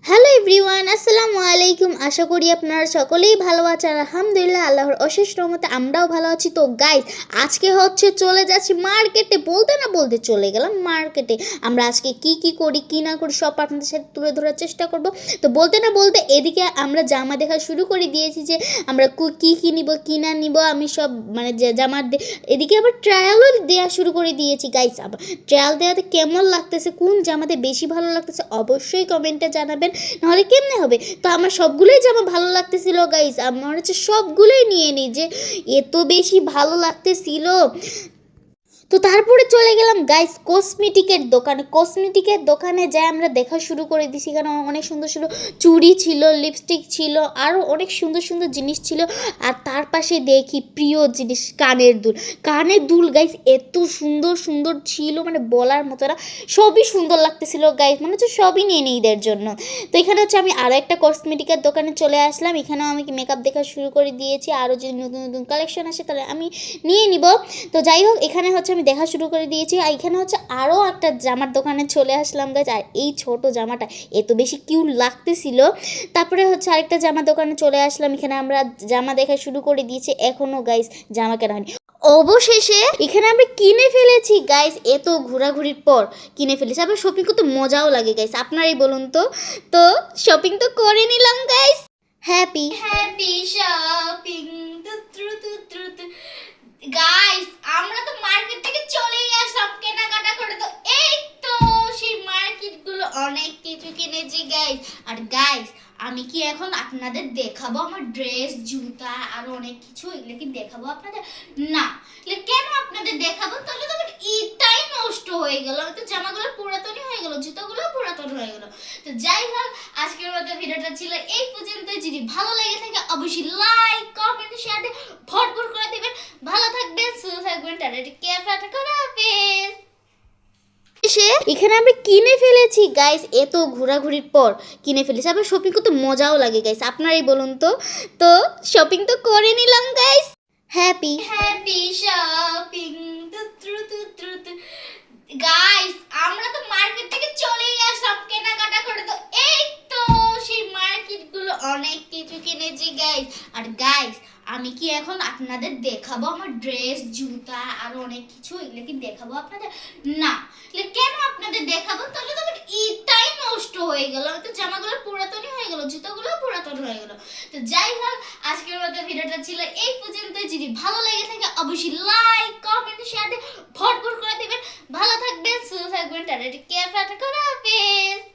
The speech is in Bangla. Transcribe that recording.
হ্যালো এভরিওয়ান, আসসালামু আলাইকুম। আশা করি আপনারা সকলেই ভালো আছেন। আলহামদুলিল্লাহ, আল্লাহর অশেষ রহমতে আমরাও ভালো আছি। তো গাইস, আজকে চলে যাচ্ছি মার্কেটে। বলতে না বলতে চলে গেলাম মার্কেটে। আমরা আজকে কি কি করি কি না করি সব আপনাদের সাথে তুলে ধরার চেষ্টা করব। তো বলতে না বলতে এদিকে আমরা জামা দেখা শুরু করে দিয়েছি যে আমরা কি কি নিব কি না নিব। আমি সব মানে জামার এদিকে আবার ট্রায়ালও দেওয়া শুরু করে দিয়েছি গাইস। আবার ট্রায়াল দেওয়াতে কেমন লাগতেছে, কোন জামাতে বেশি ভালো লাগতেছে অবশ্যই কমেন্টে জানাবেন, নাহলে কেমনে হবে। তো আমার সবগুলোই জামা ভালো লাগতেছিল গাইস। আমার সবগুলোই নিয়ে নিই যে এত বেশি ভালো লাগতেছিল। তো তারপরে চলে গেলাম গাইস কসমেটিকের দোকানে যাই আমরা দেখা শুরু করে দিছি। কারণ অনেক সুন্দর সুন্দর চুড়ি ছিল, লিপস্টিক ছিল, আরও অনেক সুন্দর সুন্দর জিনিস ছিল। আর তার পাশে দেখি প্রিয় জিনিস কানের দুল গাইস, এত সুন্দর সুন্দর ছিল মানে বলার মতো না। সবই সুন্দর লাগতেছিল গাইস, মনে হচ্ছে সবই নিয়ে নিই ঈদের জন্য। তো এখানে আমি আরও একটা কসমেটিকের দোকানে চলে আসলাম। এখানেও আমি মেকআপ দেখা শুরু করে দিয়েছি। আরও যদি নতুন নতুন কালেকশন আসে তাহলে আমি নিয়ে নিব। তো যাই হোক, এখানে আমি দেখা শুরু করে দিয়েছি। আর এখানে আরও একটা জামার দোকানে চলে আসলাম গাইস। আর এই ছোট জামাটা এত বেশি কিউট লাগতেছিল। তারপরে আরেকটা জামার দোকানে চলে আসলাম। এখানে আমরা জামা দেখা শুরু করে দিয়েছি। এখনও গাইস জামা কেনা হয়নি। অবশেষে এখানে আমরা কিনে ফেলেছি গাইস। এত ঘোরাঘুরির পর কিনে ফেলেছি। আবার শপিং করতে মজাও লাগে গাইস, আপনারাই বলুন তো। তো শপিং তো করে নিলাম guys. Happy happy shopping. Guys, আমরা তো মার্কেট থেকে চলেই আসলাম কেনাকাটা করে। তো এই তো সেই মার্কেটগুলো অনেক কিছু কিনেছি গাইস। আর গাইস, আমি কি এখন আপনাদের দেখাবো আমার ড্রেস, জুতা আর অনেক কিছু? এগুলো কি দেখাবো আপনাদের? না। কেন আপনাদের দেখাবো? তাহলে তো আমার ঈদটাই নষ্ট হয়ে গেল। তো জামাগুলো পুরাতনই হয়ে গেল, জুতাগুলো পুরাতন হয়ে গেল। তো যাই হোক, আজকের মতো ভিডিওটা ছিল এই পর্যন্ত। যদি ভালো লেগে থাকে অবশ্যই লাইক কমেন্ট শেয়ার দিয়ে ভরপুর করে দিবেন। ভালো থাকবেন, সুস্থ থাকবেন। এখানে আমরা কিনে ফেলেছি গাইস। এত ঘোরাঘুরির পর কিনে ফেলেছি। আবার শপিং করতে মজাও লাগে গাইস, আপনারাই বলুন তো। তো শপিং তো করে নিলাম guys. Happy happy shopping. Guys, আমরা তো মার্কেট থেকে চলেই আসলাম কেনাকাটা করে। তো এই তো সেই মার্কেটগুলো অনেক কিছু কিনেছি গাইস। আর গাইস, আমি কি এখন আপনাদের দেখাবো আমার ড্রেস, জুতা আর অনেক কিছু? এগুলো কি দেখাবো আপনাদের? না। কেন আপনাদের দেখাবো? তাহলে তো আমার ঈদটাই নষ্ট হয়ে গেল। তো জামাগুলো পুরাতনই হয়ে গেল, জুতাগুলো পুরাতন হয়ে গেল। তো যাই হোক, আজকের মতো ভিডিওটা ছিল এই পর্যন্ত। যদি ভালো লেগে থাকে অবশ্যই লাইক কমেন্ট শেয়ার দিয়ে ভরপুর করে দিবেন। ভালো থাকবেন, সুস্থ থাকবেন। টাটা, টেক কেয়ার, টাটা, খোদা হাফেজ।